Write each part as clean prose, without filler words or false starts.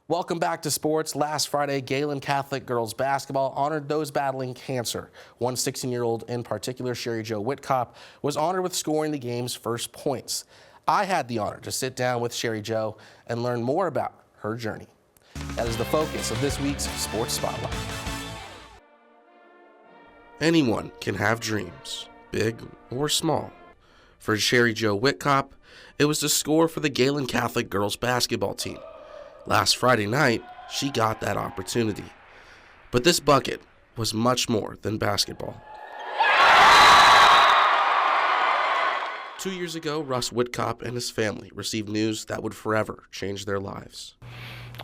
Welcome back to sports. Last Friday, Galen Catholic girls basketball honored those battling cancer. One 16-year-old in particular, Jo Wittkop, was honored with scoring the game's first points. I had the honor to sit down with Jo and learn more about her journey. That is the focus of this week's Sports Spotlight. Anyone can have dreams, big or small. For Jo Wittkop, it was to score for the Galen Catholic girls basketball team. Last Friday night, she got that opportunity. But this bucket was much more than basketball. 2 years ago, Russ Wittkop and his family received news that would forever change their lives.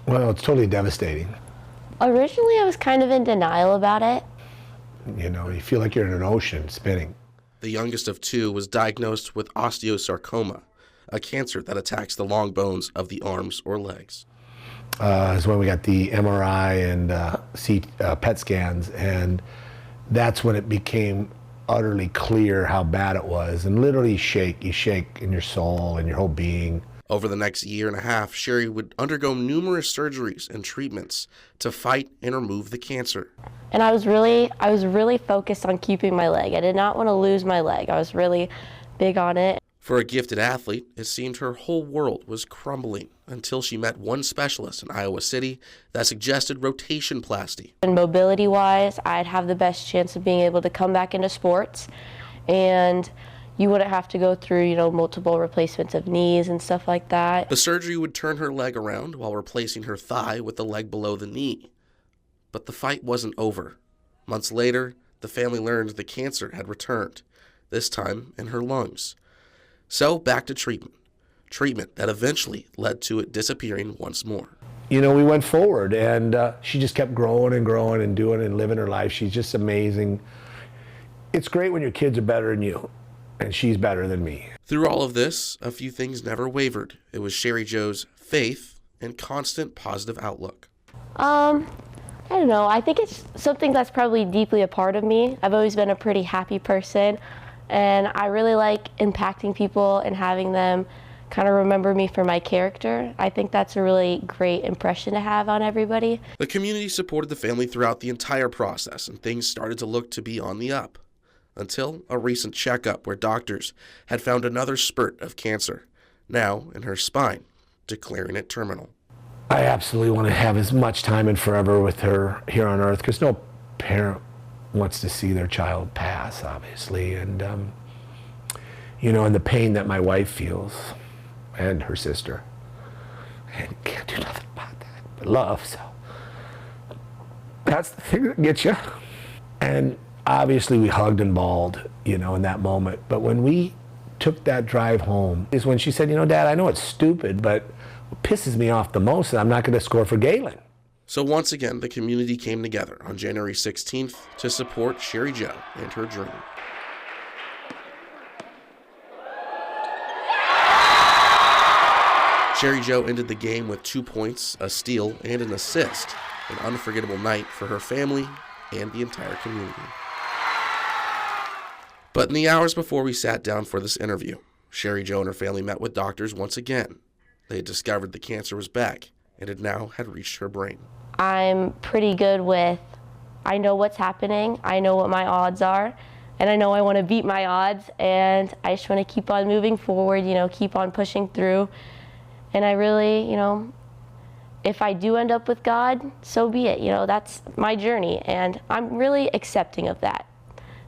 Well, it's totally devastating. Originally, I was kind of in denial about it. You know, you feel like you're in an ocean spinning. The youngest of two was diagnosed with osteosarcoma, a cancer that attacks the long bones of the arms or legs. Is when we got the MRI and PET scans, and that's when it became utterly clear how bad it was. And literally you shake in your soul and your whole being. Over the next year and a half, Sherry would undergo numerous surgeries and treatments to fight and remove the cancer. And I was really focused on keeping my leg. I did not want to lose my leg. I was really big on it. For a gifted athlete, it seemed her whole world was crumbling until she met one specialist in Iowa City that suggested rotation-plasty. And mobility-wise, I'd have the best chance of being able to come back into sports, and you wouldn't have to go through, multiple replacements of knees and stuff like that. The surgery would turn her leg around while replacing her thigh with the leg below the knee. But the fight wasn't over. Months later, the family learned the cancer had returned, this time in her lungs. So back to treatment that eventually led to it disappearing once more. We went forward, and she just kept growing and growing and doing and living her life. She's just amazing. It's great when your kids are better than you, and she's better than me. Through all of this, a few things never wavered. It was Jo's faith and constant positive outlook. I don't know. I think it's something that's probably deeply a part of me. I've always been a pretty happy person, and I really like impacting people and having them kind of remember me for my character. I think that's a really great impression to have on everybody. The community supported the family throughout the entire process, and things started to look to be on the up. Until a recent checkup where doctors had found another spurt of cancer, now in her spine, declaring it terminal. I absolutely want to have as much time and forever with her here on earth, because no parent wants to see their child pass, obviously, and and the pain that my wife feels, and her sister, and can't do nothing about that but love. So that's the thing that gets you. And obviously we hugged and bawled, in that moment. But when we took that drive home is when she said, Dad, I know it's stupid, but what pisses me off the most is I'm not going to score for Galen. So once again, the community came together on January 16th to support Jo and her dream. Jo ended the game with 2 points, a steal, and an assist. An unforgettable night for her family and the entire community. But in the hours before we sat down for this interview, Jo and her family met with doctors once again. They had discovered the cancer was back, and it now had reached her brain. I'm pretty good with, I know what's happening, I know what my odds are, and I know I want to beat my odds, and I just want to keep on moving forward, keep on pushing through. And I really, if I do end up with God, so be it. That's my journey, and I'm really accepting of that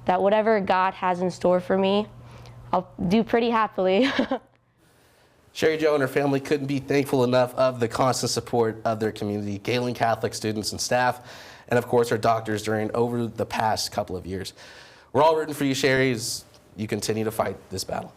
whatever God has in store for me, I'll do pretty happily. Jo and her family couldn't be thankful enough of the constant support of their community, Galen Catholic students and staff, and of course our doctors over the past couple of years. We're all rooting for you, Sherry, as you continue to fight this battle.